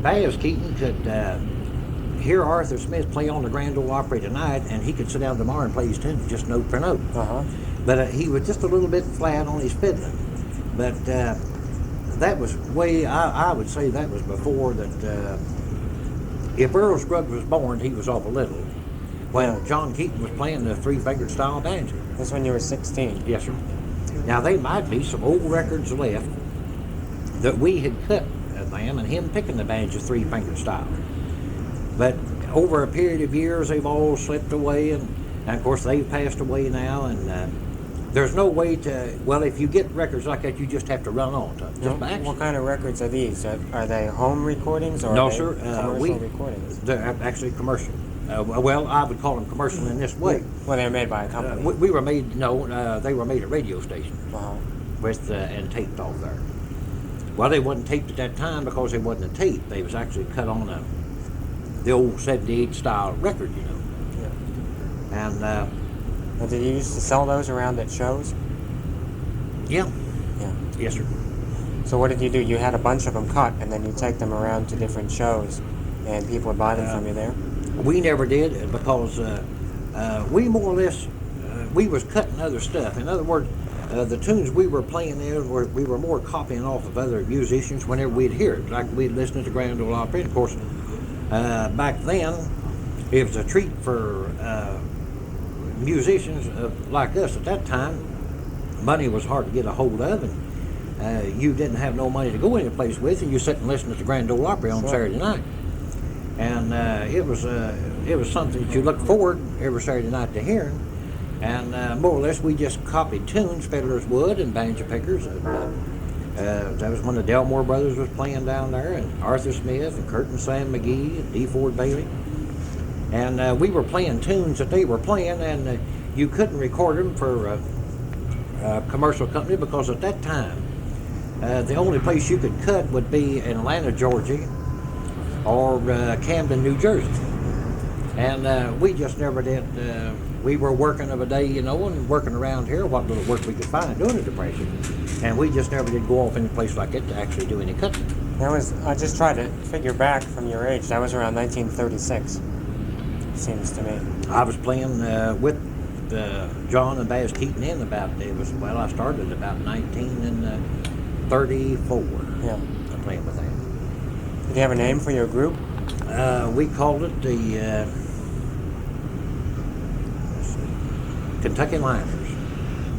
Baz Keaton could hear Arthur Smith play on the Grand Ole Opry tonight, and he could sit down tomorrow and play his tunes just note for note. But he was just a little bit flat on his fiddling. But that was I would say that was before that. If Earl Scruggs was born, he was awful little. When John Keaton was playing the three-fingered style banjo. That's when you were 16. Yes, sir. Now, there might be some old records left that we had cut of them and him picking the banjo three-fingered style. But over a period of years, they've all slipped away, and of course, they've passed away now, and there's no way to, well, if you get records like that, you just have to run on to them. What kind of records are these? Are they home recordings or no, are they sir. commercial recordings? They're actually commercial. Well, I would call them commercial in this way. Well, they were made by a company. We were made, they were made at radio stations Uh-huh. and taped off there. Well, they wasn't taped at that time because they wasn't a tape. They was actually cut on the old 78 style record, you know. Yeah. And Now, did you used to sell those around at shows? yeah. Yeah. Yes, sir. So what did you do? You had a bunch of them cut, and then you take them around to different shows, and people would buy them from you there? We never did because we more or less, we was cutting other stuff. In other words, the tunes we were playing there, we were more copying off of other musicians whenever we'd hear it. Like we'd listen to Grand Ole Opry. Of course, back then, it was a treat for musicians like us at that time. Money was hard to get a hold of, and you didn't have no money to go any place with, and you sit and listen to the Grand Ole Opry on Saturday night. And it was something that you looked forward every Saturday night to hearing. And more or less, we just copied tunes, fiddlers would, and banjo pickers. That was when the Delmore brothers was playing down there, and Arthur Smith, and Kurt and Sam McGee, and D. Ford Bailey. And we were playing tunes that they were playing, and you couldn't record them for a commercial company because at that time, the only place you could cut would be in Atlanta, Georgia, or Camden, New Jersey. And we just never did. We were working of a day, you know, and working around here, what little work we could find during the Depression. And we just never did go off any place like it to actually do any cutting. I just tried to figure back from your age. That was around 1936, it seems to me. I was playing with John and Baz Keaton I started about 1934. Yeah. Playing with them. Did you have a name for your group? We called it the Kentucky Liners.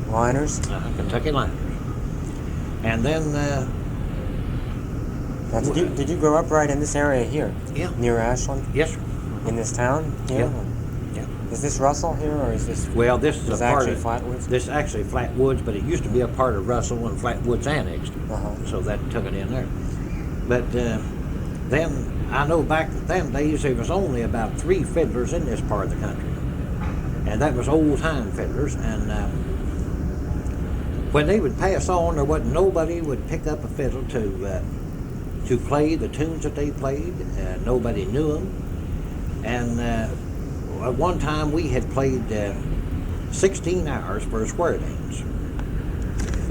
Liners? Kentucky Liners. And then... Now, did you grow up right in this area here? Yeah. Near Ashland? Yes, sir. In this town? Yeah. Yeah. Is this Russell here, or is this... Well, this is a part actually of... Flatwoods? This is actually Flatwoods, but it used to be a part of Russell and Flatwoods annexed. So that took it in there. But then, I know back in them days, there was only about 3 fiddlers in this part of the country. And that was old-time fiddlers. And when they would pass on, there wasn't nobody would pick up a fiddle to play the tunes that they played. Nobody knew them. And at one time, we had played 16 hours for a square dance.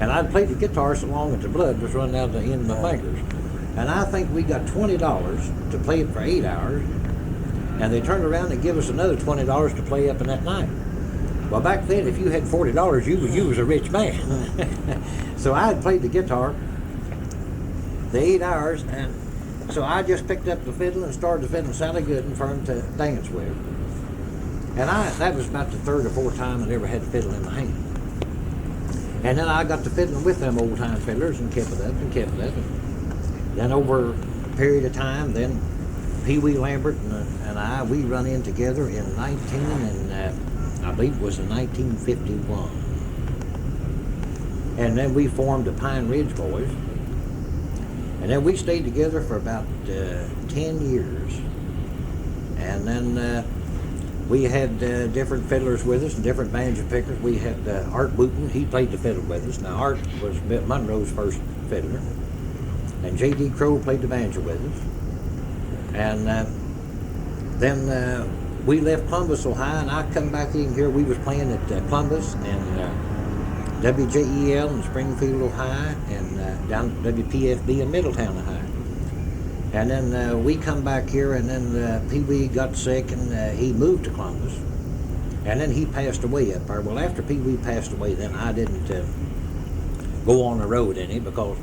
And I'd played the guitar so long that the blood was running out the end of my fingers. And I think we got $20 to play it for 8 hours. And they turned around and give us another $20 to play up in that night. Well, back then, if you had $40, you was a rich man. So I had played the guitar the 8 hours, and so I just picked up the fiddle and started the fiddle. Sounded good and for him to dance with. And that was about the 3rd or 4th time I ever had a fiddle in my hand. And then I got to fiddling with them old-time fiddlers and kept it up and kept it up. And then over a period of time, then Pee Wee Lambert and we run in together in I believe it was in 1951. And then we formed the Pine Ridge Boys. And then we stayed together for about 10 years. And then we had different fiddlers with us and different banjo pickers. We had Art Wooten, he played the fiddle with us. Now Art was Monroe's first fiddler. And J.D. Crow played the banjo with us. And then we left Columbus, Ohio, and I come back in here. We was playing at Columbus and WJEL in Springfield, Ohio, and down at WPFB in Middletown, Ohio. And then we come back here, and then Pee Wee got sick, and he moved to Columbus. And then he passed away up there. Well, after Pee Wee passed away, then I didn't go on the road any because...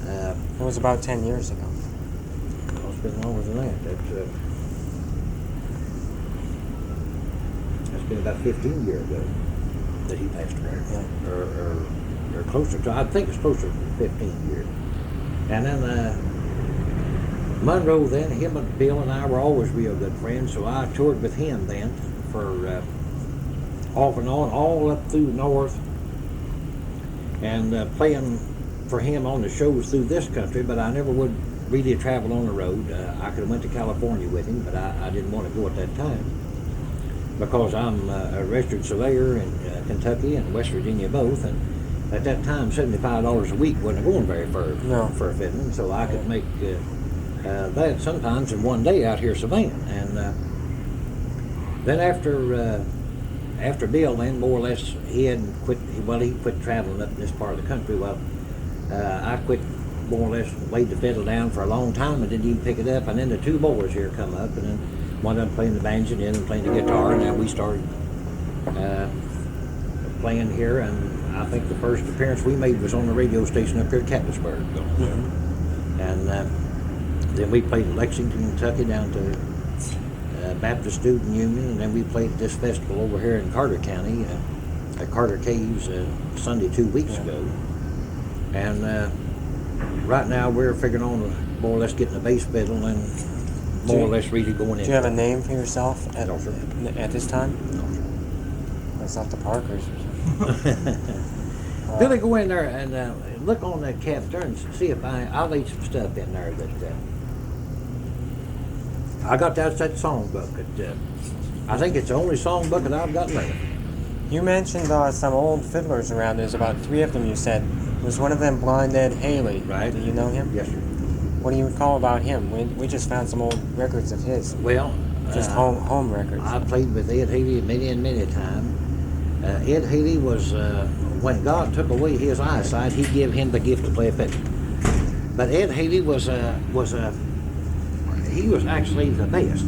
it was about 10 years ago. Well, it's been longer than that. That's been about 15 years ago that he passed away. Yeah. Or closer to, I think it's closer to 15 years. And then Monroe then, him and Bill and I were always real good friends, so I toured with him then for off and on, all up through north, and playing for him on the shows through this country, but I never would really travel on the road. I could have went to California with him, but I didn't want to go at that time because I'm a registered surveyor in Kentucky and West Virginia both, and at that time $75 a week wasn't going very far for a fiddling, so I could make that sometimes in one day out here surveying. And then after Bill, then more or less he hadn't quit. Well, he quit traveling up in this part of the country. Well, I quit more or less, laid the fiddle down for a long time and didn't even pick it up. And then the two boys here come up, and then one of them playing the banjo and the other playing the guitar. And now we started playing here, and I think the first appearance we made was on the radio station up here at Catlettsburg. Mm-hmm. And then we played in Lexington, Kentucky, down to Baptist Student Union, and then we played at this festival over here in Carter County at Carter Caves Sunday 2 weeks ago. And right now we're figuring on more or less getting a bass fiddle and more or less really going in. Do you have a name for yourself at this time? No. It's not the Parkers or something. Billy, go in there and look on that cap there and see if I'll leave some stuff in there that I got. That songbook. I think it's the only songbook that I've got left. You mentioned some old fiddlers around. There's about 3 of them, you said. Was one of them Blind Ed Haley? Right. Do you know him? Yes, sir. What do you recall about him? We just found some old records of his. Well, just home records. I played with Ed Haley many and many times. Ed Haley was, when God took away his eyesight, he gave him the gift to play a fiddle. But Ed Haley was actually the best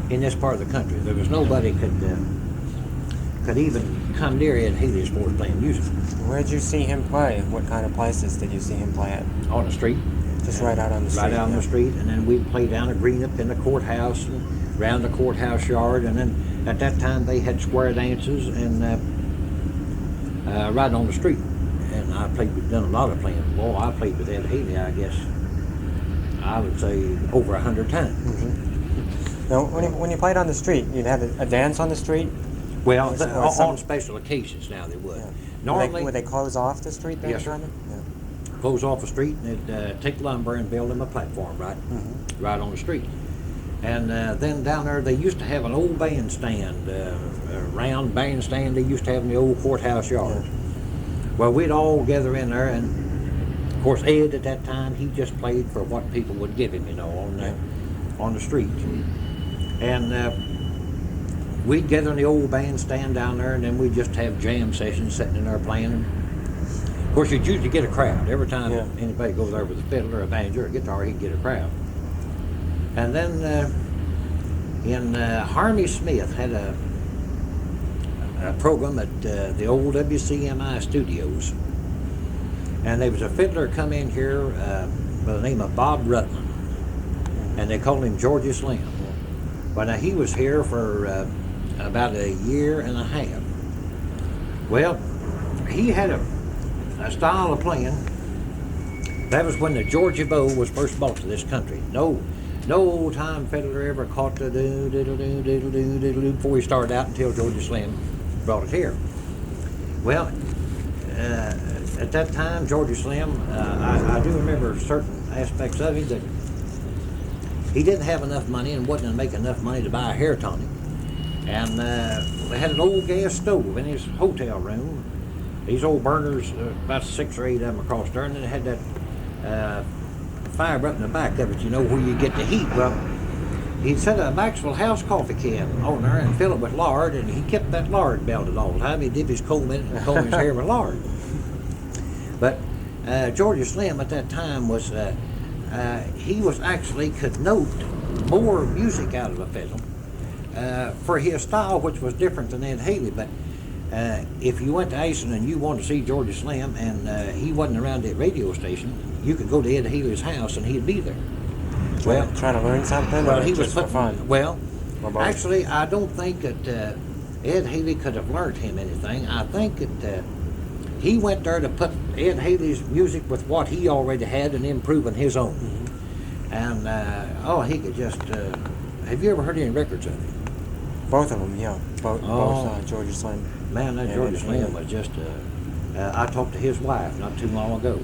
in this part of the country. There was nobody could even come near Ed Haley as far as playing music. Where did you see him play? What kind of places did you see him play at? On the street. Just right out on the street? Right out on the street, and then we'd play down at Greenup in the courthouse and around the courthouse yard, and then at that time they had square dances and right on the street. And done a lot of playing. Well, I played with Ed Haley, I guess, I would say over 100 times. Mm-hmm. Now, when you played on the street, you'd have a dance on the street? Well, on special occasions now they would. Yeah. Normally, would they close off the street then? Yes, sir. Yeah. Close off the street and they'd take lumber and build them a platform right on the street. And then down there they used to have an old bandstand, a round bandstand they used to have in the old courthouse yard. Yeah. Well, we'd all gather in there, and of course Ed at that time, he just played for what people would give him, on the street. And we'd gather in the old bandstand down there, and then we'd just have jam sessions sitting in there playing. Of course, you'd usually get a crowd. Every time anybody goes there with a fiddle or a banjo or a guitar, he'd get a crowd. And then Harvey Smith had a program at the old WCMI studios. And there was a fiddler come in here by the name of Bob Rutland, and they called him Georgia Slim. Well, now he was here for about a year and a half. Well, he had a style of playing. That was when the Georgia bow was first brought to this country. No old time fiddler ever caught the do diddle do diddle do diddle do before he started out until Georgia Slim brought it here. Well, at that time, Georgia Slim, I do remember certain aspects of him that he didn't have enough money and wasn't going to make enough money to buy a hair tonic. And they had an old gas stove in his hotel room. These old burners, about 6 or 8 of them across there, and then it had that fire up in the back of it, where you get the heat. Well, he'd set a Maxwell House coffee can on there and fill it with lard, and he kept that lard belted all the time. He'd dip his comb in it and comb his hair with lard. But Georgia Slim at that time was he was actually could note more music out of a fiddle for his style, which was different than Ed Haley. But if you went to Ashland and you wanted to see Georgia Slim and he wasn't around that radio station, you could go to Ed Haley's house and he'd be there. Well, trying to learn something, well, or he was just for fun? Well, Or both? actually, I don't think that Ed Haley could have learned him anything. I think that he went there to put Ed Haley's music with what he already had and improving his own. Mm-hmm. And he could just. Have you ever heard any records of him? Both of them, yeah. Both Georgia Slim. Man, that Yeah, Georgia yeah. Slim was just. I talked to his wife not too long ago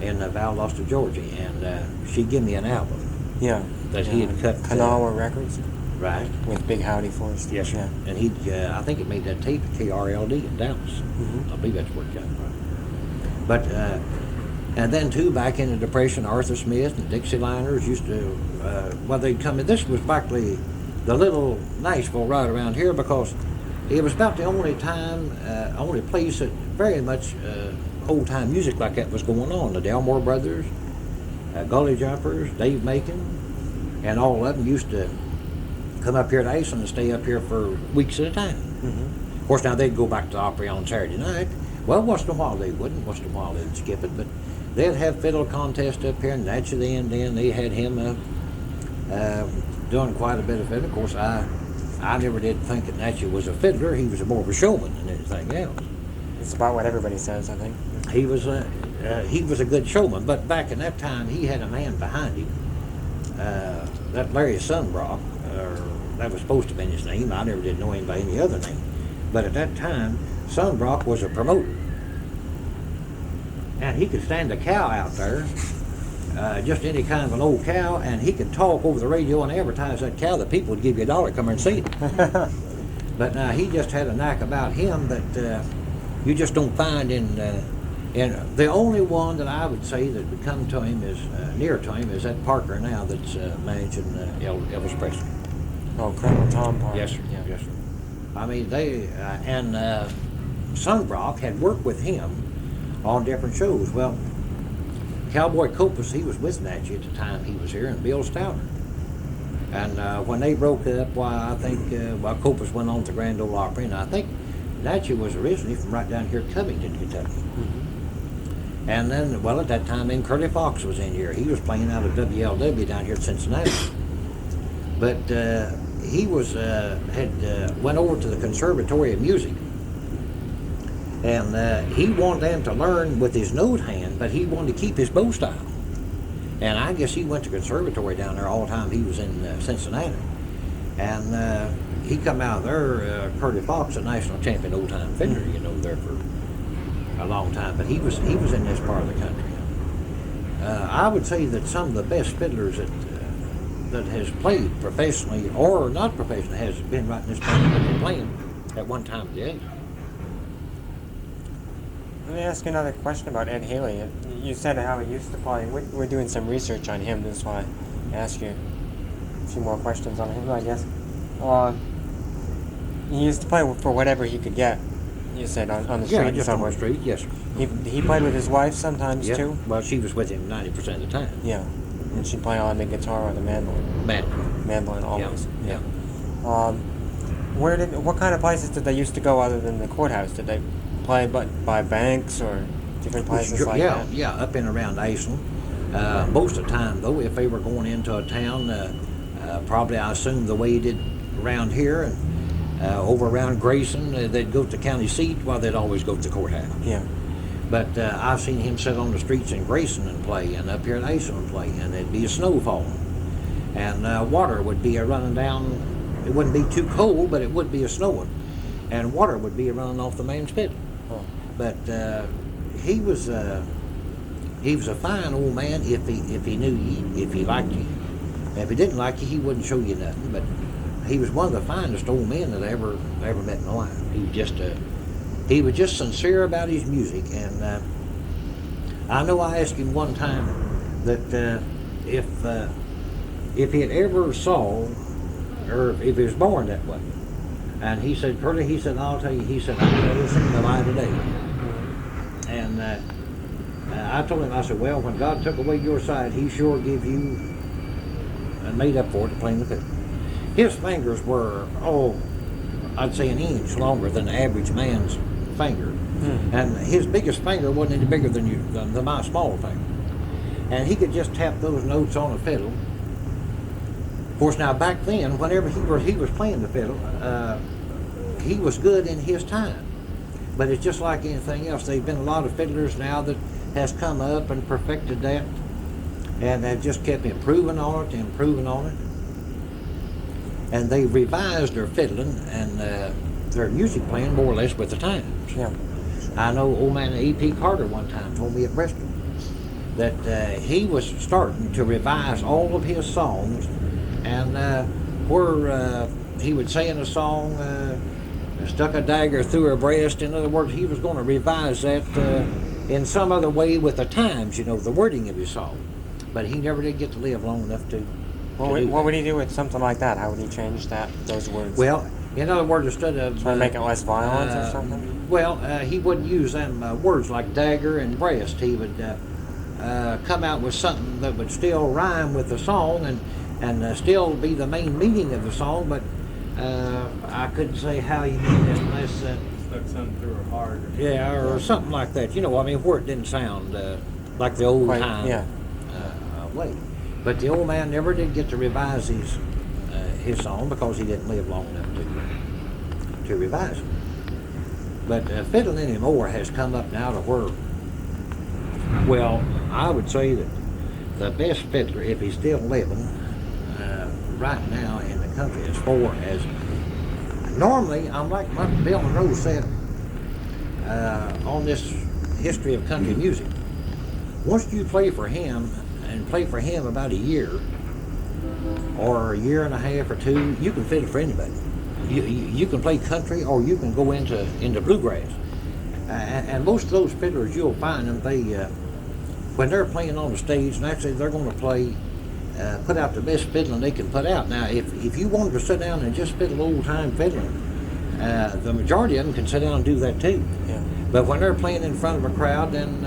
in Valdosta, Georgia, and she gave me an album Yeah. that he had cut. Kanawha Records Right. with Big Howdy Forrest. Yes, sir. Yeah. And he, I think it made that tape at KRLD in Dallas. Mm-hmm. I believe that's where it came from. But, and then too, back in the Depression, Arthur Smith and Dixieliners used to, they'd come in. This was actually the little Nashville right around here because it was about the only time, only place that very much old time music like that was going on. The Delmore Brothers, Gully Jumpers, Dave Macon, and all of them used to come up here to Ashland and stay up here for weeks at a time. Mm-hmm. Of course, now they'd go back to the Opry on Saturday night. Well, once in a while they wouldn't. Once in a while they'd skip it. But they'd have fiddle contest up here, and that's the end. Then they had him doing quite a bit of fiddle. Of course, I never did think that Natchez was a fiddler. He was more of a showman than anything else. It's about what everybody says, I think. He was a good showman. But back in that time, he had a man behind him. That Larry Sunbrock, that was supposed to be his name. I never did know him by any other name. But at that time, Sunbrock was a promoter. And he could stand a cow out there, just any kind of an old cow, and he could talk over the radio and advertise that cow. The people would give you $1 to come and see it. But he just had a knack about him that you just don't find in the only one that I would say that would come to him is near to him is that Parker now that's managing Elvis Presley. Oh, Colonel Tom Parker. Yes, sir. Yeah. Yes, sir. I mean, they and Sunbrock had worked with him on different shows. Well, Cowboy Copus, he was with Natchez at the time he was here, and Bill Stouter. And when they broke up, I think Copus went on to Grand Ole Opry, and I think Natchez was originally from right down here, Covington, Kentucky. Mm-hmm. And then, at that time, then Curley Fox was in here. He was playing out of WLW down here at Cincinnati. But he was went over to the Conservatory of Music, and he wanted them to learn with his note hand, but he wanted to keep his bow style. And I guess he went to conservatory down there all the time he was in Cincinnati. And he come out of there, Curley Fox, a national champion old time fiddler, there for a long time. But he was in this part of the country. I would say that some of the best fiddlers that has played professionally or not professionally has been right in this part that they're playing at one time of the age. Let me ask you another question about Ed Haley. You said how he used to play. We're doing some research on him. That's why I ask you a few more questions on him, I guess. He used to play for whatever he could get. You said on the street. Yeah, just on the street, yes, sir. He played with his wife sometimes too? Well, she was with him 90% of the time. Yeah. And she'd play on the guitar or the mandolin. Mandolin always. Yeah. What kind of places did they used to go other than the courthouse? Did they play by banks or different places like that? Yeah, up and around Ashland. Most of the time, though, if they were going into a town, probably I assume the way he did around here and over around Grayson, they'd go to the county seat while they'd always go to the courthouse. Yeah. But I've seen him sit on the streets in Grayson and play, and up here in Ashland and play, and it'd be a snow falling. And water would be running down. It wouldn't be too cold, but it would be a snowing. And water would be running off the man's fiddle. Oh. But he was a fine old man if he knew you, if he liked you. If he didn't like you, he wouldn't show you nothing. But he was one of the finest old men that I ever met in my life. He was just sincere about his music, and I know I asked him one time that if he had ever saw, or if he was born that way, and he said, Curly, he said, I'll tell you, he said, I've never seen the light of day. And I told him, I said, well, when God took away your sight, he sure give you made up for it to playing the fiddle. His fingers were, I'd say an inch longer than the average man's finger. And his biggest finger wasn't any bigger than my small finger. And he could just tap those notes on a fiddle. Of course, now back then, whenever he was playing the fiddle, he was good in his time. But it's just like anything else. There've been a lot of fiddlers now that has come up and perfected that, and they've just kept improving on it, and they revised their fiddling and their music playing more or less with the times. Yeah. I know old man A.P. Carter one time told me at Bristol that he was starting to revise all of his songs, and where he would say in a song, stuck a dagger through her breast. In other words, he was going to revise that in some other way with the times, the wording of his song. But he never did get to live long enough to. What would he do with something like that? How would he change those words? Well, in other words, instead of try to make it less violent or something. Well, he wouldn't use them words like dagger and breast. He would come out with something that would still rhyme with the song and still be the main meaning of the song, but I couldn't say how you mean it unless stuck something through her heart. Or something like that. Where it didn't sound like the old time way. But the old man never did get to revise his song because he didn't live long enough to revise it. But fiddling anymore has come up now to where, well, I would say that the best fiddler, if he's still living right now in the country, as far as normally, I'm like what Bill Nowlin said on this history of country music. Once you play for him and play for him about a year or a year and a half or two, you can fiddle for anybody. You can play country or you can go into bluegrass. And most of those fiddlers, you'll find them, when they're playing on the stage, naturally they're going to play, put out the best fiddling they can put out. Now, if you wanted to sit down and just fiddle old-time fiddling, the majority of them can sit down and do that too. Yeah. But when they're playing in front of a crowd, then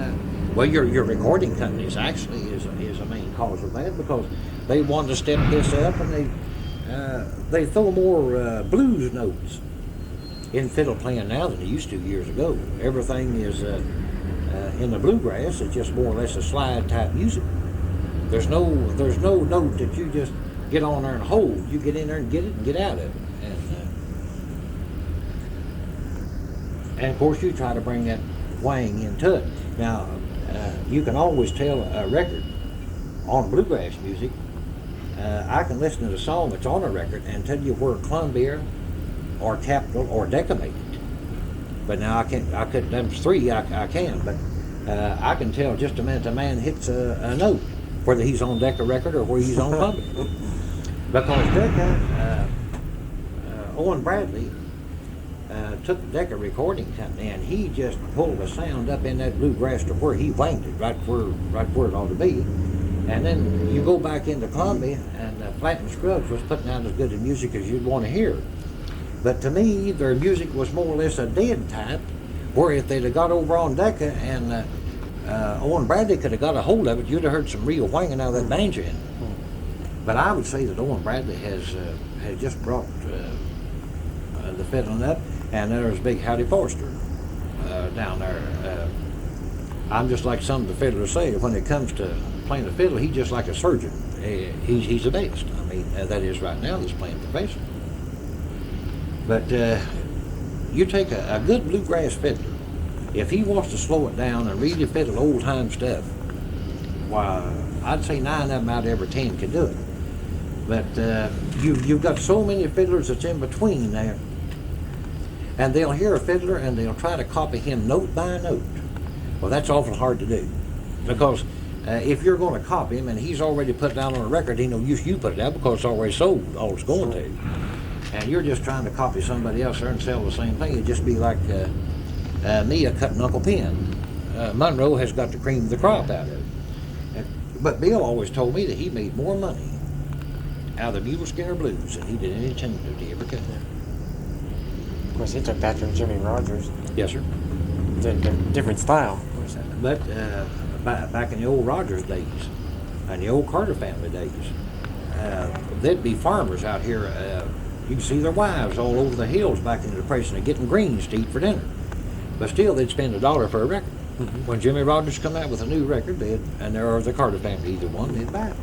your recording companies actually is a main cause of that, because they want to step this up and they throw more blues notes in fiddle playing now than they used to years ago. Everything is in the bluegrass. It's just more or less a slide type music. There's no note that you just get on there and hold. You get in there and get it and get out of it. And of course you try to bring that wang into it. Now you can always tell a record on bluegrass music. I can listen to the song that's on a record and tell you where Columbia or Capitol or Decca made it. But now I could, them three I can, but I can tell just a minute a man hits a note, whether he's on Decca record or where he's on Columbia. Because Decca, Owen Bradley took Decca Recording Company and he just pulled the sound up in that bluegrass to where he wanged it, right where it ought to be. And then you go back into Columbia and Flat and Scruggs was putting out as good a music as you'd want to hear. But to me, their music was more or less a dead type, where if they'd have got over on Decca and Owen Bradley could have got a hold of it, you'd have heard some real whanging out of that banjo in it. But I would say that Owen Bradley has just brought the fiddling up, and there's Big Howdy Forster down there. I'm just like some of the fiddlers say, when it comes to playing the fiddle, he's just like a surgeon. He's the best. I mean, that is right now, that's playing professional. But you take a good bluegrass fiddler, if he wants to slow it down and really fiddle old-time stuff, why, I'd say 9 of them out of every 10 can do it. But you've got so many fiddlers that's in between there, and they'll hear a fiddler and they'll try to copy him note by note. Well, that's awful hard to do, because if you're going to copy him and he's already put it down on a record, he knows you put it out because it's already sold, all it's going to. And you're just trying to copy somebody else there and sell the same thing. It'd just be like me cutting Uncle Pen. Monroe has got the cream of the crop out of it. But Bill always told me that he made more money out of the Mule Skinner Blues than he did any tune that he ever cut. Of course, he took that from Jimmy Rogers. Yes, sir. Different style. But back in the old Rogers days and the old Carter family days. There'd be farmers out here. You can see their wives all over the hills back in the Depression, and getting greens to eat for dinner. But still, they'd spend $1 for a record. Mm-hmm. When Jimmy Rogers come out with a new record, and there are the Carter family, either one, they'd buy it.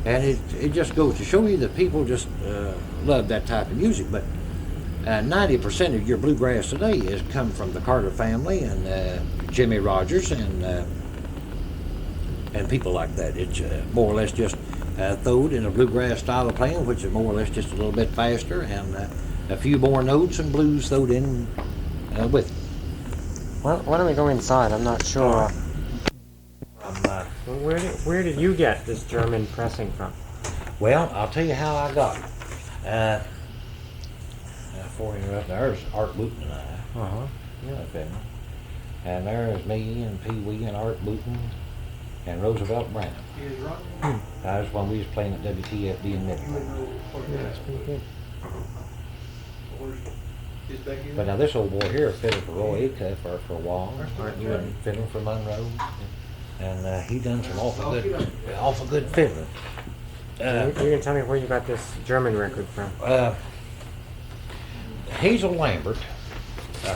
And it just goes to show you that people just love that type of music. But 90% of your bluegrass today has come from the Carter family and Jimmy Rogers and people like that. It's more or less just throwed in a bluegrass style of playing, which is more or less just a little bit faster, and a few more notes and blues throwed in with it. Well, why don't we go inside? I'm not sure. Where did you get this German pressing from? Well, I'll tell you how I got it. Before you interrupt, there's Art Booten and I. Uh-huh. Yeah, and there's me and Pee Wee and Art Booten and Roosevelt Brown. That was when we was playing at WTFB in Midland. Yeah, that's pretty good. But now this old boy here fiddled for Roy Acuff for a while. And fiddling for Monroe. And he done some awful good fiddling. You can tell me where you got this German record from. Hazel Lambert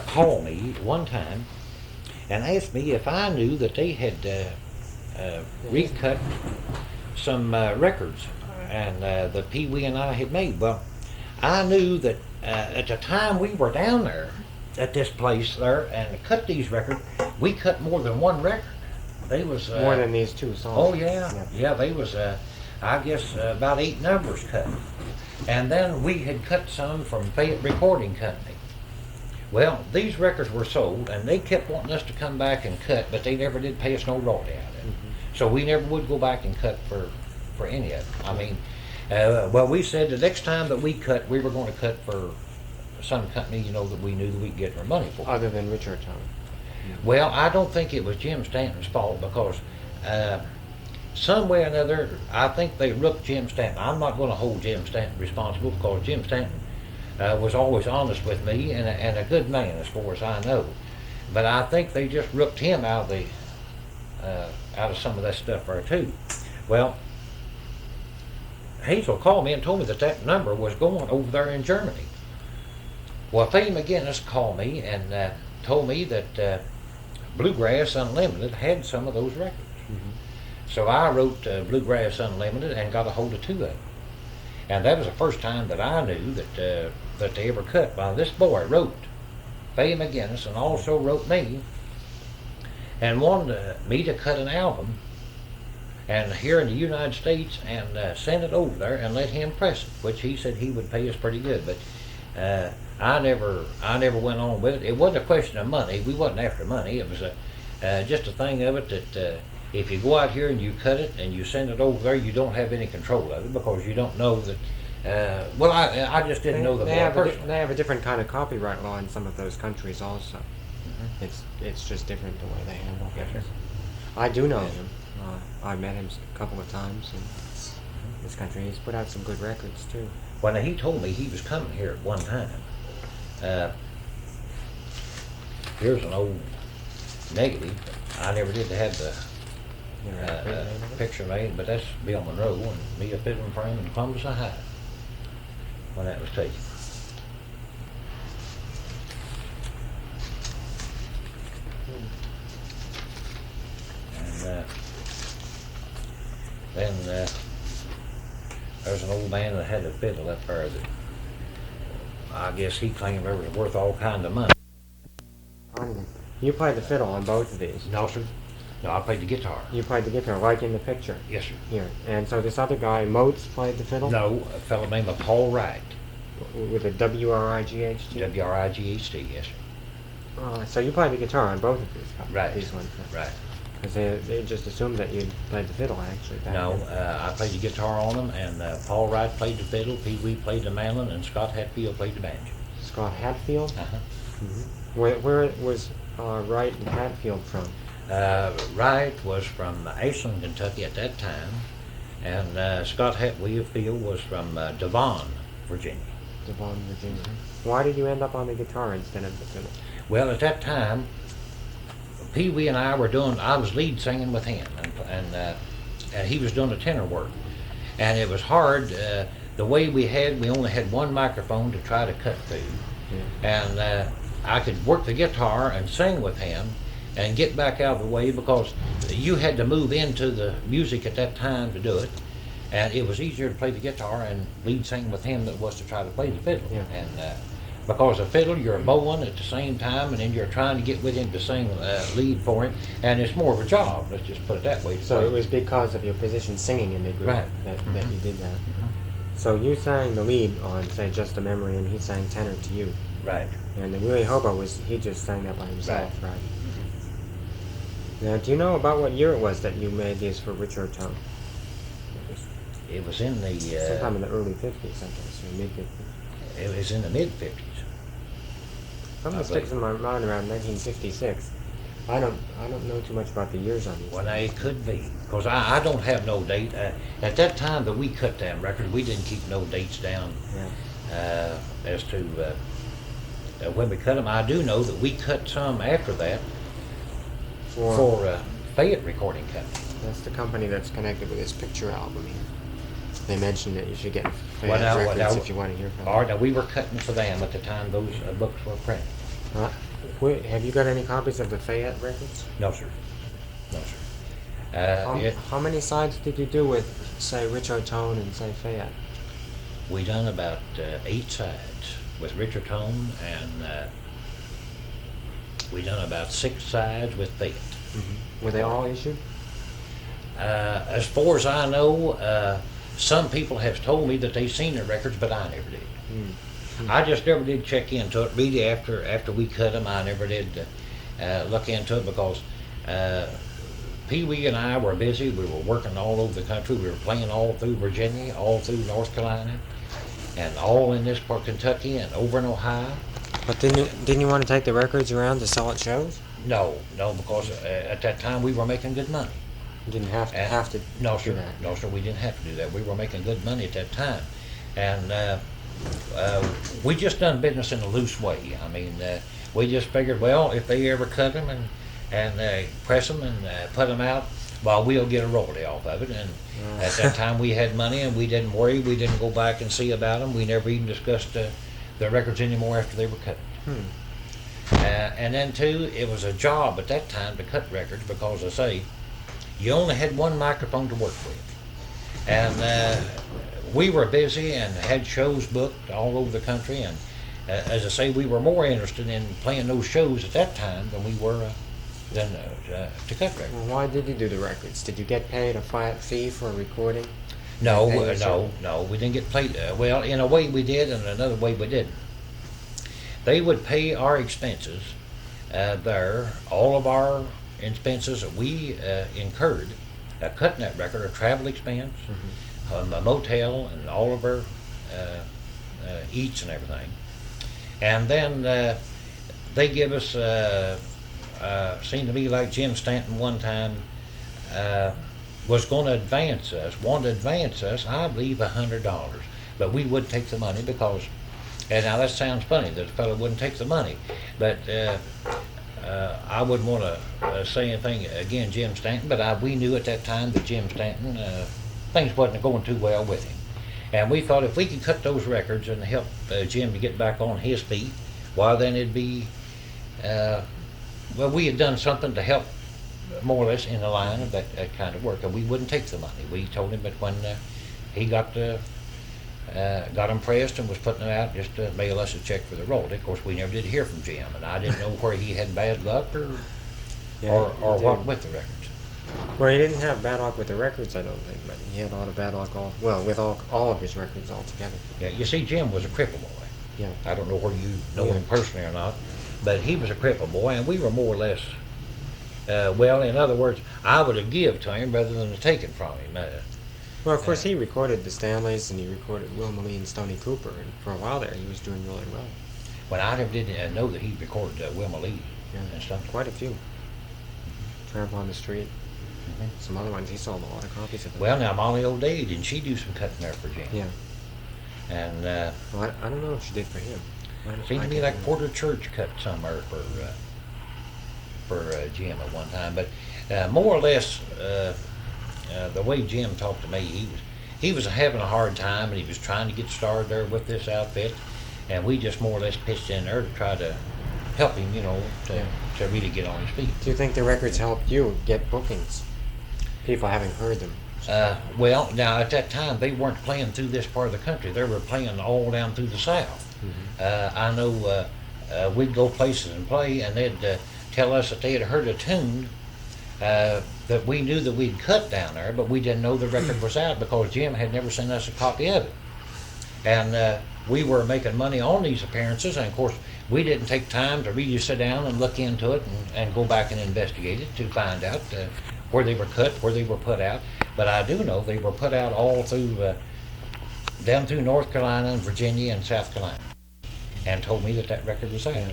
called me one time and asked me if I knew that they had recut some records and that Pee Wee and I had made. Well, I knew that at the time we were down there at this place there and cut these records, we cut more than one record. They was more than these two songs. Oh yeah. They was I guess about 8 numbers cut, and then we had cut some from Fayette Recording Company. Well, these records were sold, and they kept wanting us to come back and cut, but they never did pay us no royalty out of it. Mm-hmm. So we never would go back and cut for any of it. I mean, well, we said the next time that we cut, we were going to cut for some company, that we knew that we could get our money for. Other than Richard Town. Well, I don't think it was Jim Stanton's fault because some way or another, I think they rooked Jim Stanton. I'm not going to hold Jim Stanton responsible because Jim Stanton was always honest with me and a good man as far as I know. But I think they just rooked him out of some of that stuff there too. Well, Hazel called me and told me that number was going over there in Germany. Well, Faye McGinnis called me and told me that Bluegrass Unlimited had some of those records. Mm-hmm. So I wrote Bluegrass Unlimited and got a hold of 2 of them. And that was the first time that I knew that they ever cut. Well, this boy wrote Faye McGinnis and also wrote me and wanted me to cut an album and here in the United States and send it over there and let him press it, which he said he would pay us pretty good. But I never went on with it. It wasn't a question of money. We wasn't after money. It was just a thing of it that if you go out here and you cut it and you send it over there, you don't have any control of it because you don't know that. I just didn't know the boy personally. They have a different kind of copyright law in some of those countries also. Mm-hmm. It's just different the way they handle things. Yes, I do know him. I met him a couple of times in this country. He's put out some good records too. When he told me he was coming here at one time, here's an old negative. I never did have the picture made, but that's Bill Monroe and me a fiddling for him in Columbus, Ohio, when that was taken. And then there's an old man that had a fiddle up there that I guess he claimed it was worth all kinds of money. You played the fiddle on both of these. No, sir. No, I played the guitar. You played the guitar, like in the picture. Yes, sir. Here. And so this other guy, Motes, played the fiddle? No, a fellow named Paul Wright. With a W-R-I-G-H-T? W-R-I-G-H-T, yes, sir. So you played the guitar on both of these guys? Right. These ones? Right. Because they just assumed that you played the fiddle, actually. No, I played the guitar on them, and Paul Wright played the fiddle, Pee Wee played the mandolin, and Scott Hatfield played the banjo. Scott Hatfield? Uh-huh. Mm-hmm. Where was Wright and Hatfield from? Wright was from Ashland, Kentucky at that time, and Scott Hatfield was from Devon, Virginia. Devon, Virginia. Why did you end up on the guitar instead of the fiddle? Well, at that time, Pee Wee and I were doing, I was lead singing with him, and he was doing the tenor work. And it was hard, the way we only had one microphone to try to cut through. Yeah. And I could work the guitar and sing with him and get back out of the way, because you had to move into the music at that time to do it. And it was easier to play the guitar and lead sing with him than it was to try to play the fiddle. Yeah. And because the fiddle, you're bowing at the same time, and then you're trying to get with him to sing lead for him, and it's more of a job. Let's just put it that way. So it was because of your position singing in the group, right, that you did that. So you sang the lead on, say, Just a Memory, and he sang tenor to you. Right. And the Willie Hobo he just sang that by himself, right? Now, do you know about what year it was that you made these for Richard Tone? It was in the sometime in the early 50s, I guess, or mid 50s. It was in the mid 50s. Something sticks in my mind around 1956. I don't know too much about the years on these. Well, it could be, because I don't have no date. At that time that we cut them records, we didn't keep no dates down. Yeah. As to when we cut them. I do know that we cut some after that for Fayette Recording Company. That's the company that's connected with this picture album here. They mentioned that you should get Fayette records if you want to hear from them. All right, now we were cutting for them at the time those books were printed. Have you got any copies of the Fayette records? No, sir. No, sir. How many sides did you do with, say, Richard Tone and, say, Fayette? We done about 8 sides with Richard Tone, and we done about 6 sides with Fayette. Mm-hmm. Were they all issued? As far as I know, some people have told me that they've seen the records, but I never did. Mm-hmm. I just never did check into it. Really, after we cut them, I never did look into it, because Pee Wee and I were busy. We were working all over the country. We were playing all through Virginia, all through North Carolina, and all in this part of Kentucky and over in Ohio. But didn't you want to take the records around to sell at shows? No, because at that time we were making good money. You didn't have to no, do sir. that. No, sir, we didn't have to do that. We were making good money at that time. And we just done business in a loose way. I mean, we just figured, well, if they ever cut them and press them and put them out, well, we'll get a royalty off of it. And at that time we had money, and we didn't worry. We didn't go back and see about them. We never even discussed the records anymore after they were cut. And then, too, it was a job at that time to cut records, because, I say, you only had one microphone to work with. And we were busy and had shows booked all over the country. And as I say, we were more interested in playing those shows at that time than we were to cut records. Well, why did you do the records? Did you get paid a flat fee for a recording? No, we didn't get paid. Well, in a way we did, and another way we didn't. They would pay our expenses there, all of our expenses that we incurred cutting that record, a travel expense, a motel, and all of our eats and everything. And then they give us, seemed to me like Jim Stanton one time was going to wanted to advance us, I believe, $100. But we would take the money, because, and now that sounds funny that the fellow wouldn't take the money, but I wouldn't want to say anything against Jim Stanton, but we knew at that time that Jim Stanton, things wasn't going too well with him. And we thought if we could cut those records and help Jim to get back on his feet, well, then it'd be, well, we had done something to help more or less in the line of that kind of work, and we wouldn't take the money. We told him that when he got impressed and was putting them out, just to mail us a check for the royalty. Of course, we never did hear from Jim, and I didn't know where he had bad luck or what with the records. Well, he didn't have bad luck with the records, I don't think, but he had a lot of bad luck with all of his records altogether. Yeah, you see, Jim was a cripple boy. Yeah. I don't know whether you know him personally or not, but he was a cripple boy, and we were more or less, well, in other words, I would have give to him rather than taken from him. Well, of course, he recorded the Stanleys, and he recorded Will Malee and Stoney Cooper, and for a while there, he was doing really well. Well, I never did know that he recorded Will Malee and stuff. Quite a few. Tramp on the Street. Some other ones, he sold a lot of copies of them. Well, now, Molly O'Day, didn't she do some cutting there for Jim? Yeah. And, well, I don't know if she did for him. Seemed to me like Porter Church cut somewhere for for Jim at one time. But more or less, the way Jim talked to me, he was having a hard time, and he was trying to get started there with this outfit, and we just more or less pitched in there to try to help him, to really get on his feet. Do you think the records helped you get bookings? People having heard them. Well, now at that time they weren't playing through this part of the country; they were playing all down through the South. Mm-hmm. I know we'd go places and play, and they'd tell us that they had heard a tune that we knew that we'd cut down there, but we didn't know the record was out because Jim had never sent us a copy of it. And we were making money on these appearances, and of course we didn't take time to really sit down and look into it and go back and investigate it to find out where they were cut, where they were put out. But I do know they were put out all through, down through North Carolina and Virginia and South Carolina, and told me that record was out.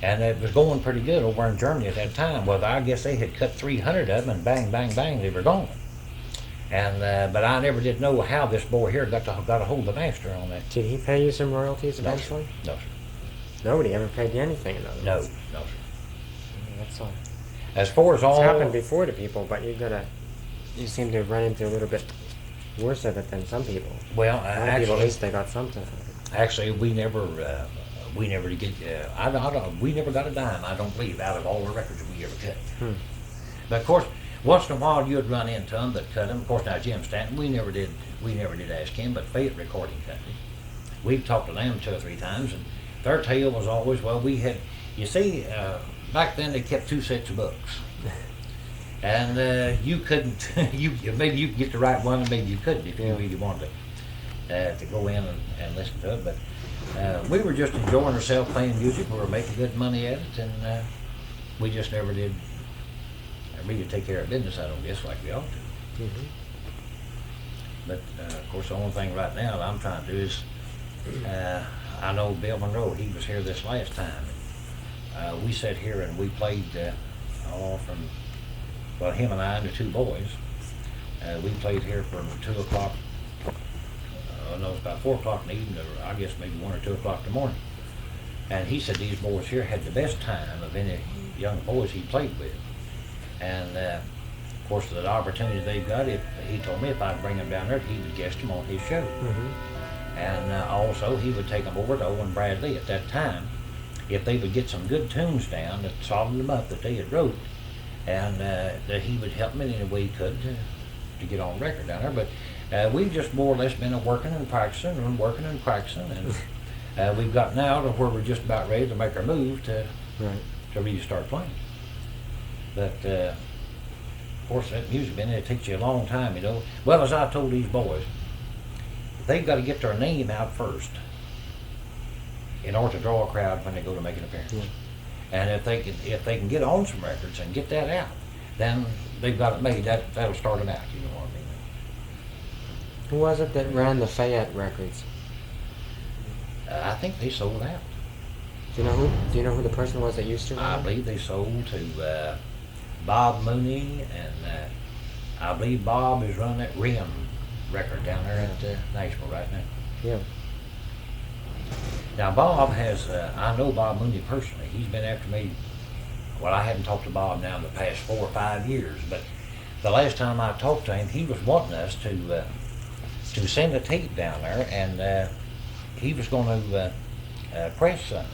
And it was going pretty good over in Germany at that time. Well, I guess they had cut 300 of them, and bang, bang, bang, they were gone. And but I never did know how this boy here got a hold of the master on that. Did he pay you some royalties eventually? No, sir. Nobody ever paid you anything in other words. No, sir. That's all. As far as all... It's happened before to people, but you seem to have run into a little bit worse of it than some people. Well, People, actually... at least they got something out of it. Actually, we never did get... we never got a dime, I don't believe, out of all the records we ever cut. But of course, once in a while you'd run into them that cut them. Of course, now Jim Stanton, we never did ask him, but Fayette Recording Company, we've talked to them 2 or 3 times, and their tale was always, well, we had, you see, back then they kept 2 sets of books. And you couldn't, maybe you could get the right one, and maybe you couldn't if you really wanted to go in and listen to it. But we were just enjoying ourselves playing music. We were making good money at it, and we just never did really take care of business, I don't guess, like we ought to. Mm-hmm. But of course, the only thing right now that I'm trying to do is, I know Bill Monroe, he was here this last time. We sat here and we played him and I and the 2 boys, we played here from 2 o'clock, it was about 4 o'clock in the evening, or I guess maybe 1 or 2 o'clock in the morning. And he said these boys here had the best time of any young boys he played with. And of course, the opportunity they've got, he told me if I'd bring them down there, he would guest them on his show. Mm-hmm. And also, he would take them over to Owen Bradley at that time, if they would get some good tunes down that solid them up that they had wrote, and that he would help them in any way he could to get on record down there. But we've just more or less been working and practicing, and we've got now to where we're just about ready to make our move to really start playing. But of course, that music band, it takes you a long time, Well, as I told these boys, they've got to get their name out first in order to draw a crowd when they go to make an appearance. Yeah. And if they can get on some records and get that out, then they've got it made. That'll start them out. You know what I mean? Who was it that ran the Fayette records? I think they sold out. Do you know who the person was that used to run I them? believe they sold to Bob Mooney, and I believe Bob is running that Rim record down there at Nashville right now. Yeah. Now Bob has, I know Bob Mooney personally. He's been after me. Well, I haven't talked to Bob now in the past 4 or 5 years, but the last time I talked to him, he was wanting us to send a tape down there, and he was going to press something.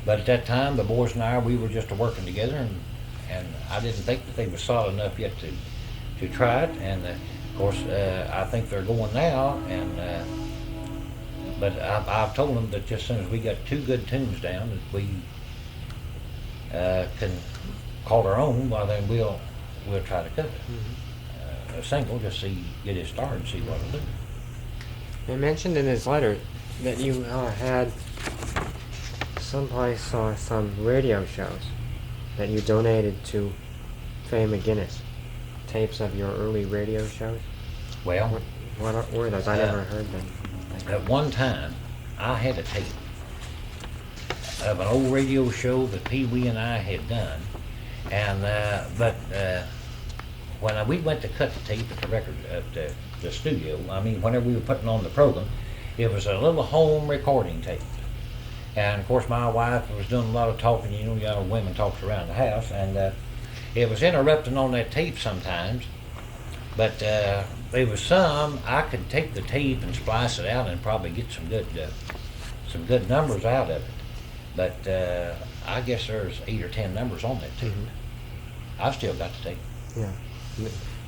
But at that time, the boys and I, we were just working together, and I didn't think that they were solid enough yet to try it. And of course, I think they're going now. And but I've told them that just as soon as we got 2 good tunes down that we can call our own, well then we'll try to cut it. Mm-hmm. A single, just get it started and see what it'll do. They mentioned in his letter that you had someplace some radio shows that you donated to Faye McGinnis, tapes of your early radio shows. Well, what were those? I never heard them. At one time, I had a tape of an old radio show that Pee Wee and I had done, and but when we went to cut the tape at the record at the studio, I mean, whenever we were putting on the program, it was a little home recording tape. And of course, my wife was doing a lot of talking. You know, women talks around the house, and it was interrupting on that tape sometimes. But there was some I could take the tape and splice it out and probably get some good numbers out of it. But I guess there's 8 or 10 numbers on that tape. Mm-hmm. I've still got the tape. Yeah.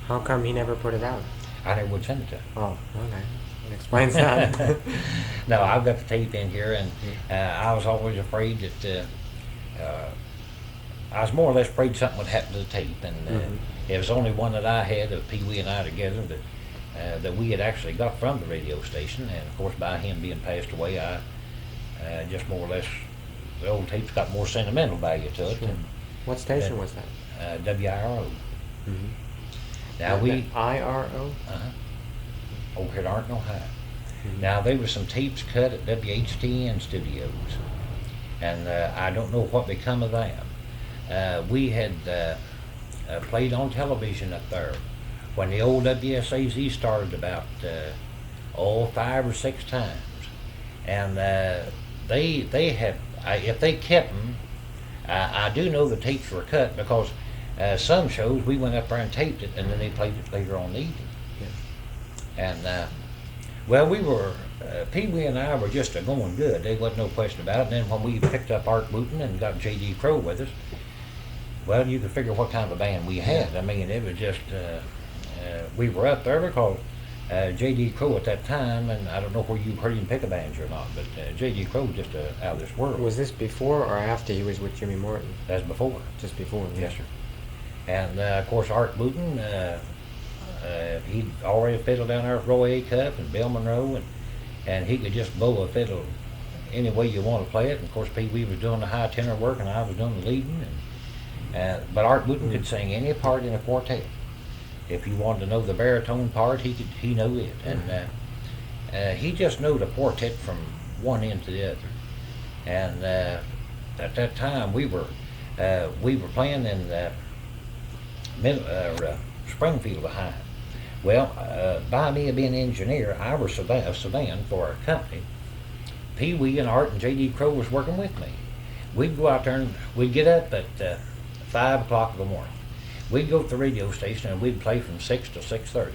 How come he never put it out? I never would send it to him. Oh, okay. That explains that. No, I've got the tape in here, and I was always afraid that I was more or less afraid something would happen to the tape, and it was only one that I had of Pee Wee and I together that we had actually got from the radio station, and of course by him being passed away, I just more or less, the old tape's got more sentimental value to it. Sure. What station was that? WIRO. Mm-hmm. Now we IRO. over here at Arden, Ohio. Mm-hmm. Now there were some tapes cut at WHTN studios, and I don't know what become of them. We had played on television up there when the old WSAZ started about 5 or 6 times, and they had if they kept them, I do know the tapes were cut because some shows we went up there and taped it, and then they played it later on in the evening. Yeah. And well, we were Pee Wee and I were just going good. There wasn't no question about it. And then when we picked up Art Wooten and got J.D. Crowe with us, well, you could figure what kind of a band we had. I mean, it was just we were up there because J.D. Crowe at that time, and I don't know where you heard him pick a banjo or not, but J.D. Crowe was just out of this world. Was this before or after he was with Jimmy Morton? That's before. Just before. Yes, sir. And of course, Art Wooten, he'd already fiddled down there with Roy A. Cup and Bill Monroe, and he could just blow a fiddle any way you want to play it. And of course, Pee Wee was doing the high tenor work, and I was doing the leading. But Art Wooten could sing any part in a quartet. If you wanted to know the baritone part, he knew it, and he just knew the quartet from one end to the other. And at that time, we were playing in Springfield, Ohio. Well, by me being an engineer, I was of Savannah for our company. Pee Wee and Art and J.D. Crowe was working with me. We'd go out there and we'd get up at 5 o'clock in the morning. We'd go to the radio station and we'd play from 6 to 6:30.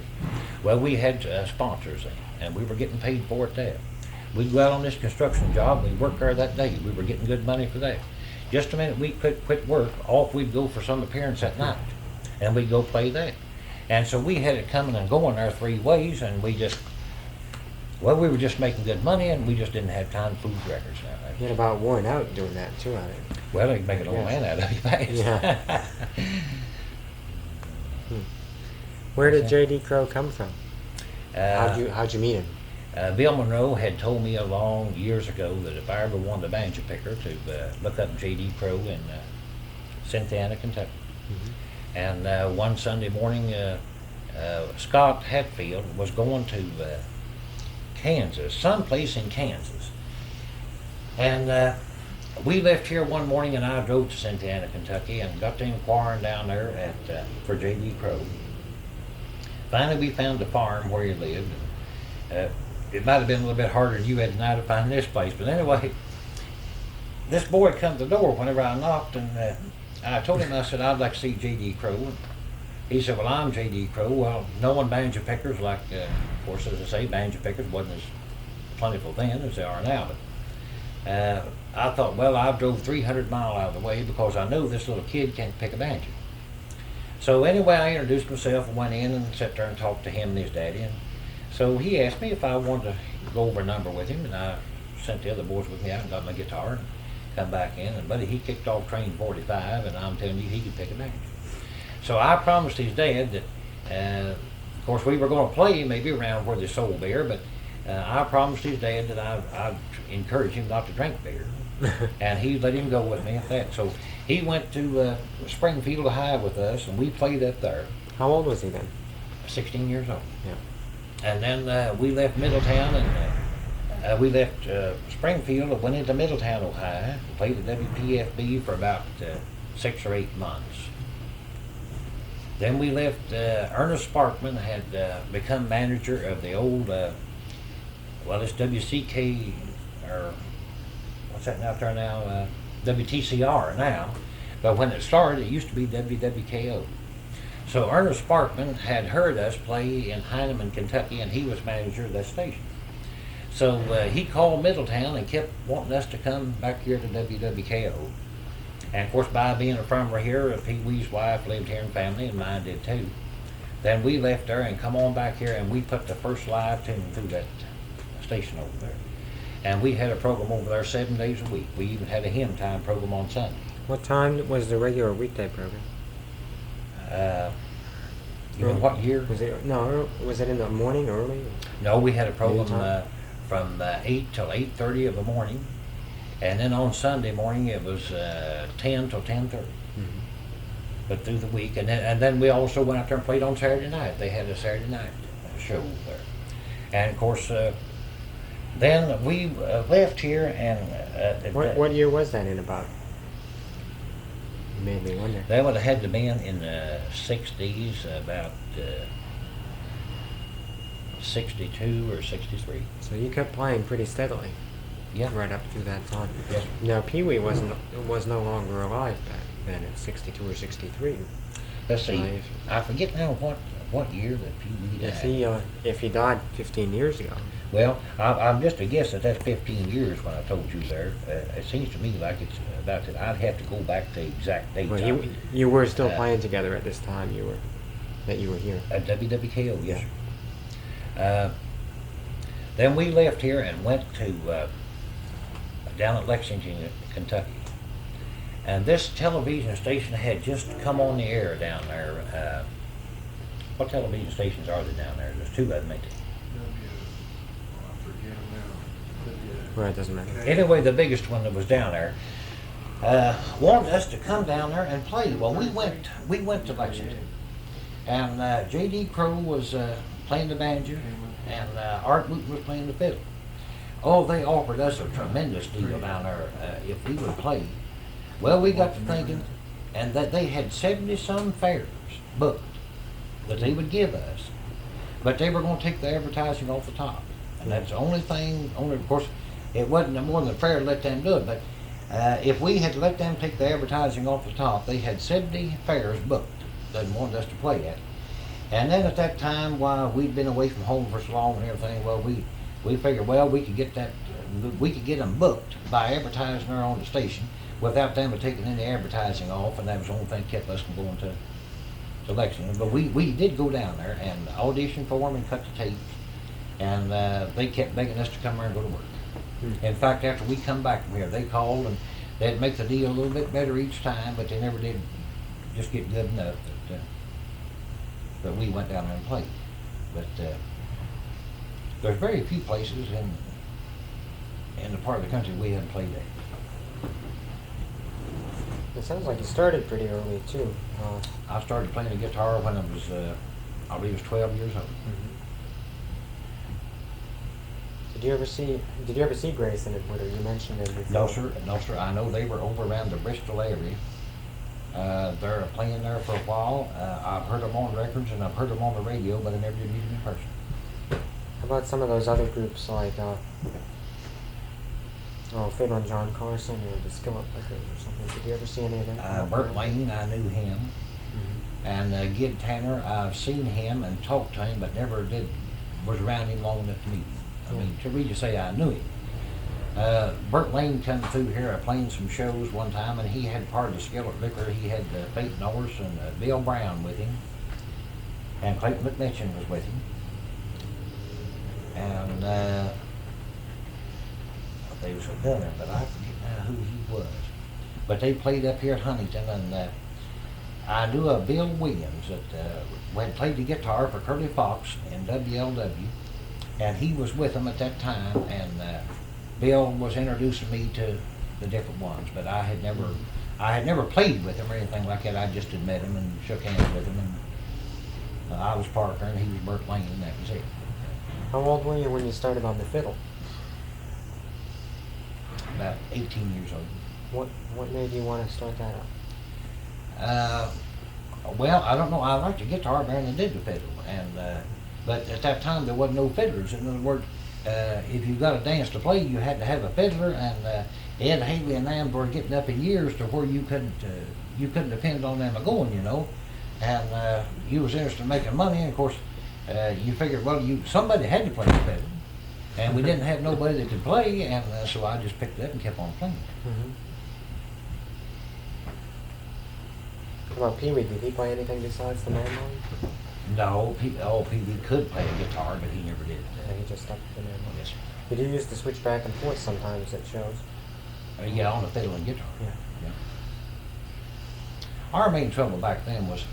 Well, we had sponsors then, and we were getting paid for it there. We'd go out on this construction job, we'd work there that day. We were getting good money for that. Just a minute we quit work, off we'd go for some appearance at night, and we'd go play that. And so we had it coming and going our 3 ways, and we were just making good money, and we just didn't have time for food records now. You had about worn out doing that too, I think. Well, they can make an old man out of you fast. Yeah. Where did J.D. Crowe come from? How'd you meet him? Bill Monroe had told me years ago that if I ever wanted a banjo picker to look up J.D. Crowe in Cynthiana, Kentucky. Mm-hmm. And one Sunday morning, Scott Hatfield was going to Kansas, someplace in Kansas. And we left here one morning, and I drove to Cynthiana, Kentucky, and got to inquiring down there for J.D. Crowe. Finally, we found a farm where he lived. It might have been a little bit harder than you had tonight to find this place, but anyway, this boy come to the door whenever I knocked, and I told him, I said, I'd like to see J.D. Crowe. And he said, well, I'm J.D. Crowe. Well, knowing banjo pickers, like, of course, as I say, banjo pickers wasn't as plentiful then as they are now, but I thought, well, I drove 300 miles out of the way because I know this little kid can't pick a banjo. So anyway, I introduced myself and went in and sat there and talked to him and his daddy. And so he asked me if I wanted to go over a number with him, and I sent the other boys with me out and got my guitar and come back in. And buddy, he kicked off train 45, and I'm telling you, he could pick a banjo. So I promised his dad that, of course, we were going to play maybe around where they sold beer, but I promised his dad that I'd encourage him not to drink beer. And he let him go with me at that. So he went to Springfield, Ohio with us, and we played up there. How old was he then? 16 years old. Yeah. And then we left Middletown, and we left Springfield and went into Middletown, Ohio, and played at WPFB for about 6 or 8 months. Then we left, Ernest Sparkman had become manager of the old, it's WCK, or what's that out there now? WTCR now. But when it started, it used to be WWKO. So Ernest Sparkman had heard us play in Heineman, Kentucky, and he was manager of that station. So he called Middletown and kept wanting us to come back here to WWKO. And of course, by being a farmer here, Pee Wee's wife lived here and family, and mine did too. Then we left there and come on back here, and we put the first live tune through that station over there. And we had a program over there 7 days a week. We even had a hymn time program on Sunday. What time was the regular weekday program? You know what year? Was it was it in the morning early? No, we had a program Anytime? from 8 till 8:30 of the morning, and then on Sunday morning it was 10 till 10:30. But through the week, and then we also went out there and played on Saturday night. They had a Saturday night show there, and of course, then we left here and What year was that in about? You made me wonder. That would have had to been in the 60s, about 62 or 63. So you kept playing pretty steadily. Yeah. Right up through that time. Yes. Now Pee Wee was no longer alive back then in 62 or 63. Let's see. Right. I forget now what year that Pee Wee died. If he died 15 years ago. Well, I'm just a guess that that's 15 years when I told you there. It seems to me like it's about that. I'd have to go back to the exact date. Well, you were still playing together at this time. You were here. At WWKO, yes. Then we left here and went to down at Lexington, Kentucky. And this television station had just come on the air down there. What television stations are there down there? There's two of them, ain't there? I forget them now. Well, it doesn't matter. Anyway, the biggest one that was down there wanted us to come down there and play. Well, we went to Lexington, and J.D. Crowe was playing the banjo, and Art Wooten was playing the fiddle. Oh, they offered us a tremendous deal down there if we would play. Well, we got to thinking, and that they had 70-some fairs booked that they would give us, but they were going to take the advertising off the top. And that's the only thing, of course, it wasn't more than fair to let them do it, but if we had let them take the advertising off the top, they had 70 fairs booked that wanted us to play at. And then at that time, while we'd been away from home for so long and everything, well, we figured, well, we could get them booked by advertising there on the station without them taking any advertising off, and that was the only thing that kept us from going to Lexington. But we did go down there and audition for them and cut the tapes, and they kept begging us to come there and go to work. In fact, after we come back from here, they called and they'd make the deal a little bit better each time, but they never did just get good enough that we went down there and played. But there's very few places in the part of the country we haven't played at. It sounds like you started pretty early too. I started playing the guitar when I was, I believe, it was 12 years old. Did you ever see Grayson and Woodard? You mentioned it before. No, sir. I know they were over around the Bristol area. They're playing there for a while. I've heard them on records and I've heard them on the radio, but I never did meet them in person. How about some of those other groups like Fiddle and John Carson or the Skillet Lickers or something? Did you ever see any of them? Burt Lane, I knew him. And Gid Tanner, I've seen him and talked to him, but never was around him long enough to meet him. I mean, to really say I knew him. Burt Lane come through here playing some shows one time, and he had part of the Skillet Licker. He had Peyton Norris and Bill Brown with him, and Clayton McMitchin was with him. And they was a gunner, but I forget now who he was. But they played up here at Huntington, and I knew a Bill Williams that had played the guitar for Curly Fox in WLW, and he was with them at that time, and Bill was introducing me to the different ones, but I had never played with him or anything like that. I just had met him and shook hands with him, and I was Parker and he was Burt Lane, and that was it. How old were you when you started on the fiddle? About 18 years old. What made you want to start that up? Well, I don't know. I liked the guitar better than I did the fiddle, and but at that time there wasn't no fiddlers. In other words, if you got a dance to play, you had to have a fiddler, and Ed Haley and them were getting up in years to where you couldn't depend on them going, you know, and you was interested in making money, and of course you figured, well, somebody had to play the fiddle, and we didn't have nobody that could play, and so I just picked it up and kept on playing. Mm-hmm. How about Pee Wee? Did he play anything besides the mandolin? No, Pee Wee could play a guitar, but he never did. Yeah, he just stuck with the mandolin. Yes, sir. He did used to switch back and forth sometimes at shows. Yeah, on the fiddle and guitar. Yeah. Our main trouble back then was,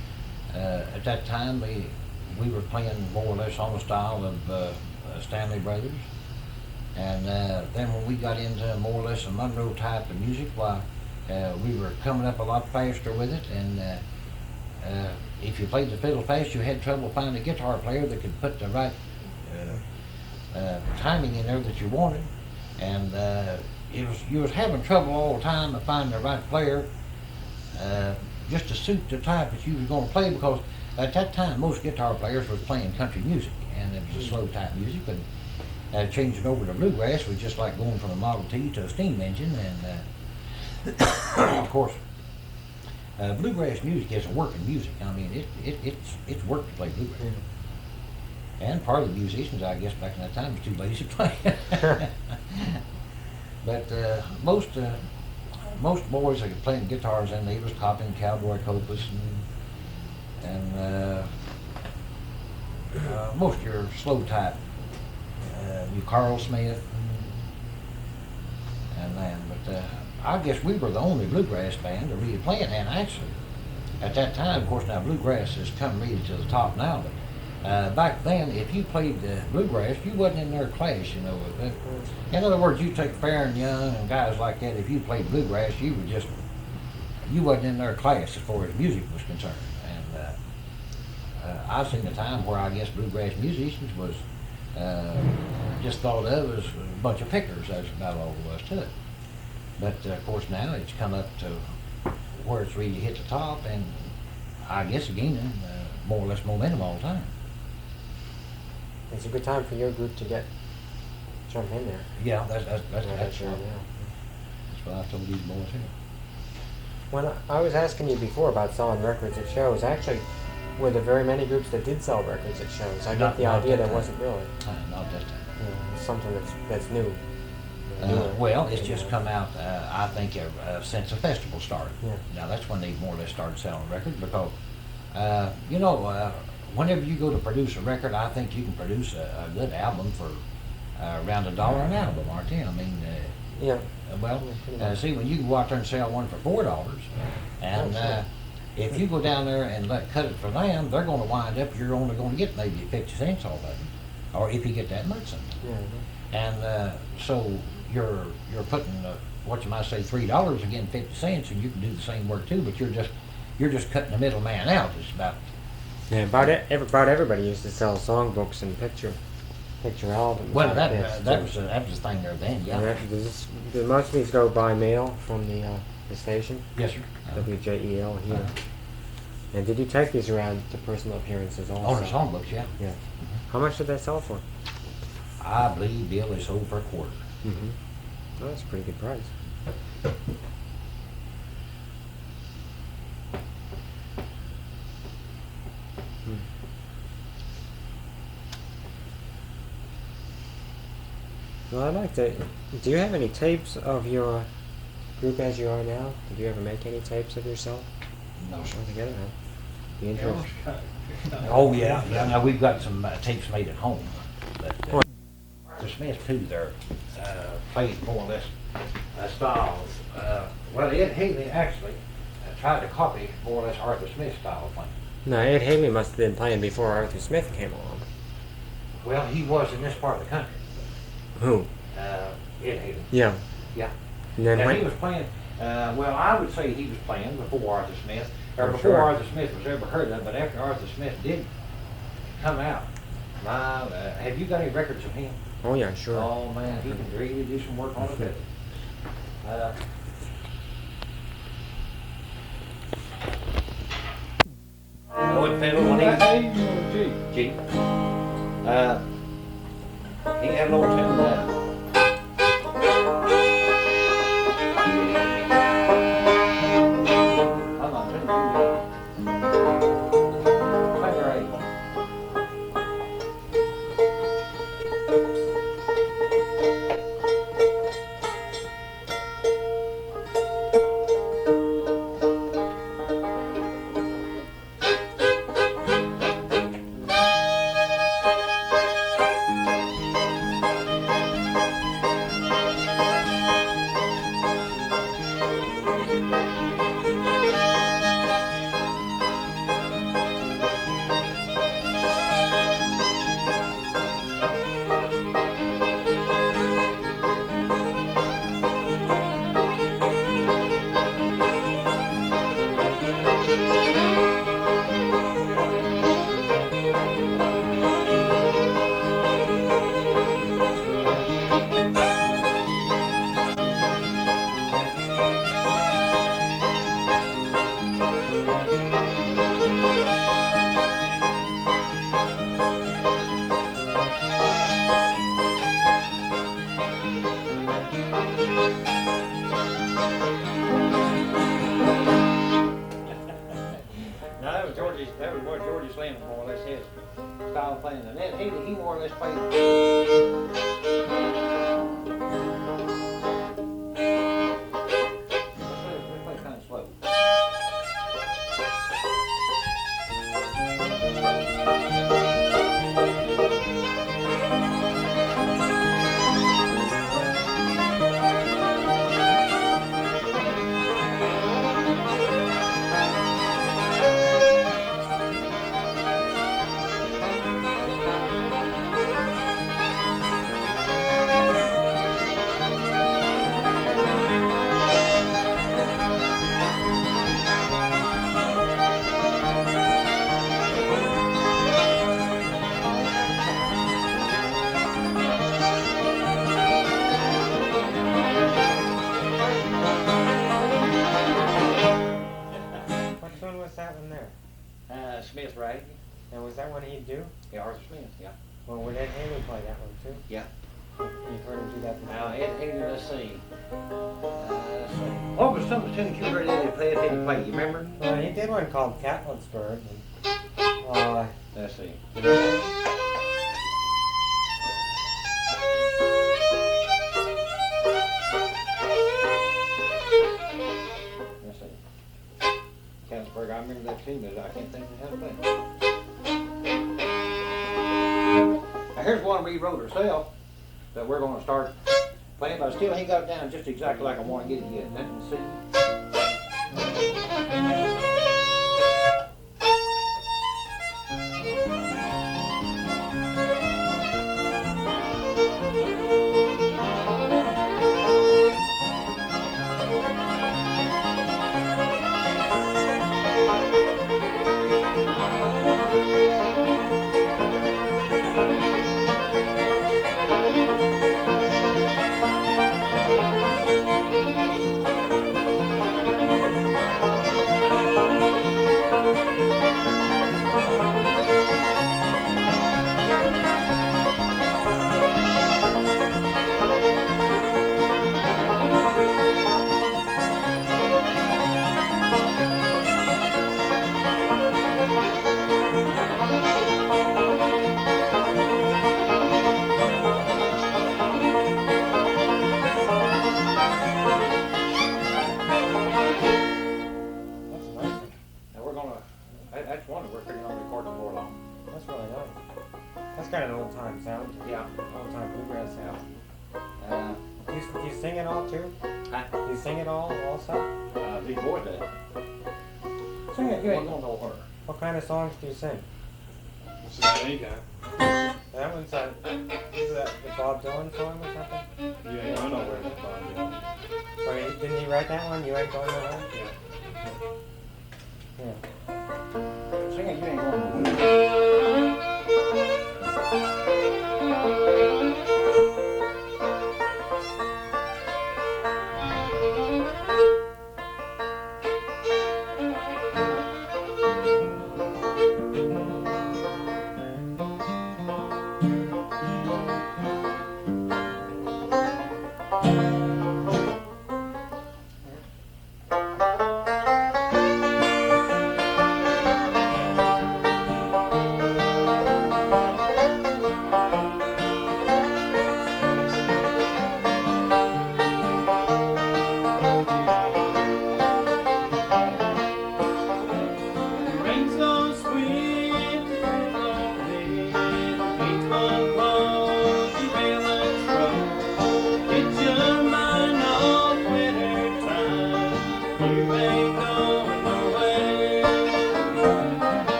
at that time, we were playing more or less on the style of Stanley Brothers. And then when we got into more or less a Monroe type of music, why, we were coming up a lot faster with it. And if you played the fiddle fast, you had trouble finding a guitar player that could put the right timing in there that you wanted. And you was having trouble all the time of finding the right player just to suit the type that you was going to play, because at that time most guitar players were playing country music, and it was a slow type music. And changing over to bluegrass was just like going from a Model T to a steam engine. And of course, bluegrass music is a working music. I mean, it's work to play bluegrass. Mm-hmm. And part of the musicians, I guess, back in that time was too lazy to play. But most boys that could play guitars, and they was copying Cowboy Copas and most of your slow type, you Carl Smith and then. But I guess we were the only bluegrass band to really play it. And actually, at that time, of course, now bluegrass has come really to the top now, but back then, if you played bluegrass, you wasn't in their class, you know. In other words, you take Farron Young and guys like that, if you played bluegrass, you wasn't in their class as far as music was concerned. And I've seen a time where I guess bluegrass musicians was just thought of as a bunch of pickers. That's about all there was to it. But of course now it's come up to where it's really hit the top, and I guess again, more or less momentum all the time. It's a good time for your group to jump in there. Yeah, that's Sure, yeah. that's what I told these boys here. When I was asking you before about selling records at shows, actually, were there very many groups that did sell records at shows? I Not- get the not idea that there time. wasn't really. Not that time. You know, it's something that's new. Newer. Well, it's You just know. come out, I think, since the festival started. Yeah. Now, that's when they more or less started selling records, because, whenever you go to produce a record, I think you can produce a good album for around $1 an album, aren't you? I mean, Yeah. well, Yeah, pretty much. see, when you can go out there and sell one for $4, and Oh, sure. if you go down there and cut it for them, they're going to wind up, you're only going to get maybe 50 cents off of it, or if you get that much something. Yeah. And so you're putting what you might say $3 again 50 cents, and you can do the same work too, but you're just cutting the middleman out. It's about Yeah. About everybody used to sell songbooks and picture albums. well, like this, that too. was the thing there then. Yeah, Yeah. do most of these go by mail from the station? Yes, sir. WJEL here. And did you take these around to personal appearances also? On the songbooks, yeah. Yeah. How much did they sell for? I believe Bill is sold for a quarter. Mm-hmm. Oh, that's a pretty good price. Well, I'd like to. Do you have any tapes of your group as you are now? Did you ever make any tapes of yourself No, sir. altogether? Huh? Be interesting. Oh, yeah. Now, we've got some tapes made at home. But Arthur Smith, too, they're played more or less styles. Well, Ed Haley actually tried to copy more or less Arthur Smith's style of playing. No, Ed Haley must have been playing before Arthur Smith came along. Well, he was in this part of the country. Who? Ed Haley. Yeah. Yeah. And then And he when? was playing, well, I would say he was playing before Arthur Smith, or Oh, before sure. Arthur Smith was ever heard of, but after Arthur Smith did come out, have you got any records of him? Oh yeah, sure. Oh, man, he can really do some work on the fiddle. Wood fiddle, one G. He had a little tune that. I'm not too good. Finger eight. Now that was what Georgie Slim more or less his style of playing. And then he more or less played. We play kind of slow. What tune was that one there? Smith, right? And was that one he'd do? Yeah, Arthur Smith, yeah. Well, would Ed Haley play that one too? Yeah. You've heard him do that before? Now, Ed Haley, let's see. What was some of the tunes you heard Eddie play if he played? You remember? Well, he did one called Catlettsburg. Let's see. Let's see. Catlettsburg, I remember that tune, but I can't think of how to play it. Now, here's one we wrote ourselves that we're going to start playing, but I still ain't got it down just exactly like I want to get it yet. Let's see. That's one that we're figuring on recording for long. That's really nice. That's got an old time sound. Yeah. Old time bluegrass sound. Uh, Do you sing it all too? Huh? Do you sing it all also? these boys did. Sing it. You ain't gonna know her. What kind of songs do you sing? This is any guy. That one's is that the Bob Dylan song or something? You ain't going nowhere with Bob Dylan. So didn't he write that one? You ain't going nowhere? Yeah. Yeah. Sing it, you ain't going nowhere.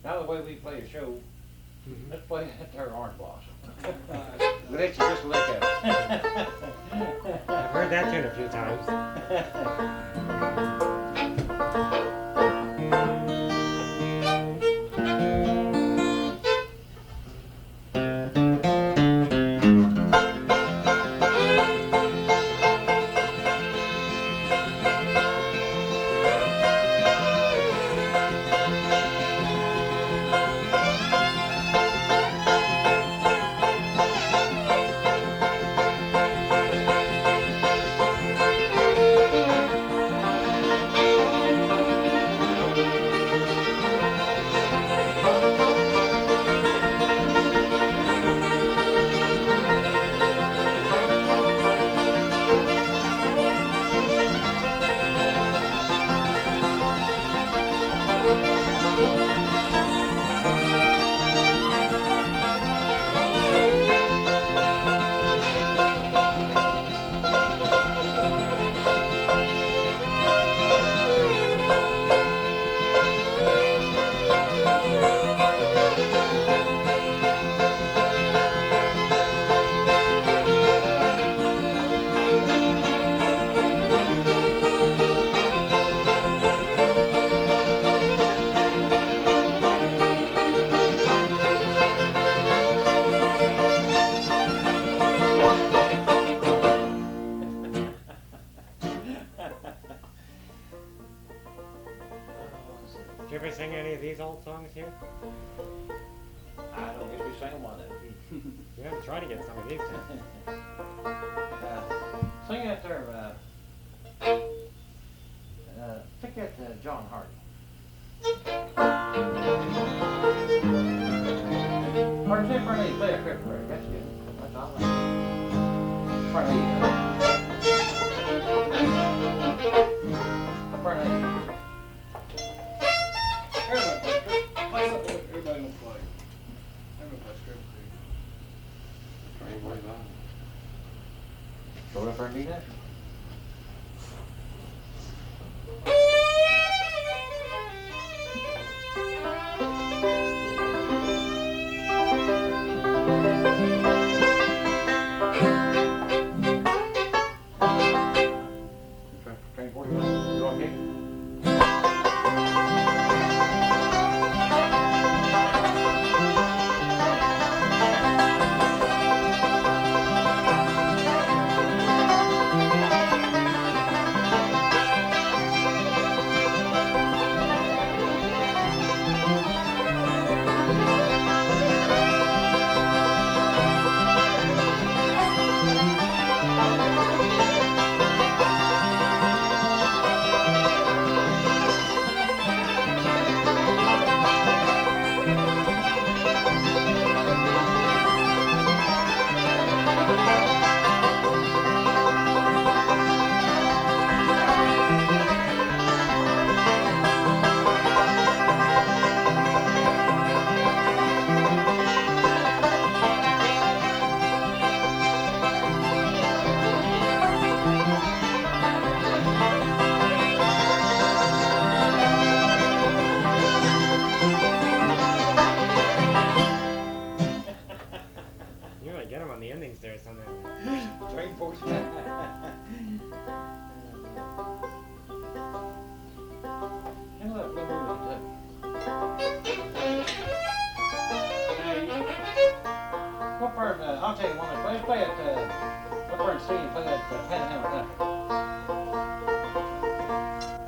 Now the way we play a show, let's play at their orange blossom. Alright. Let you just look at it. I've heard that tune a few times. Did you ever sing any of these old songs here? I don't guess we sang one of them. Yeah, try to get some of these too. Sing that there, pick that John Hardy. Or take Bernie, play a Christopher, that's good. That's all right. Bernie, Play something everybody gonna play. Everybody play script. Train way by. Throw it up there and beat that. Train 41, you okay? You really get them on the endings there somehow. Train 49. And look, we'll move it too. What part, I'll tell you one, let's play it, what part C and play that Panhandle Country.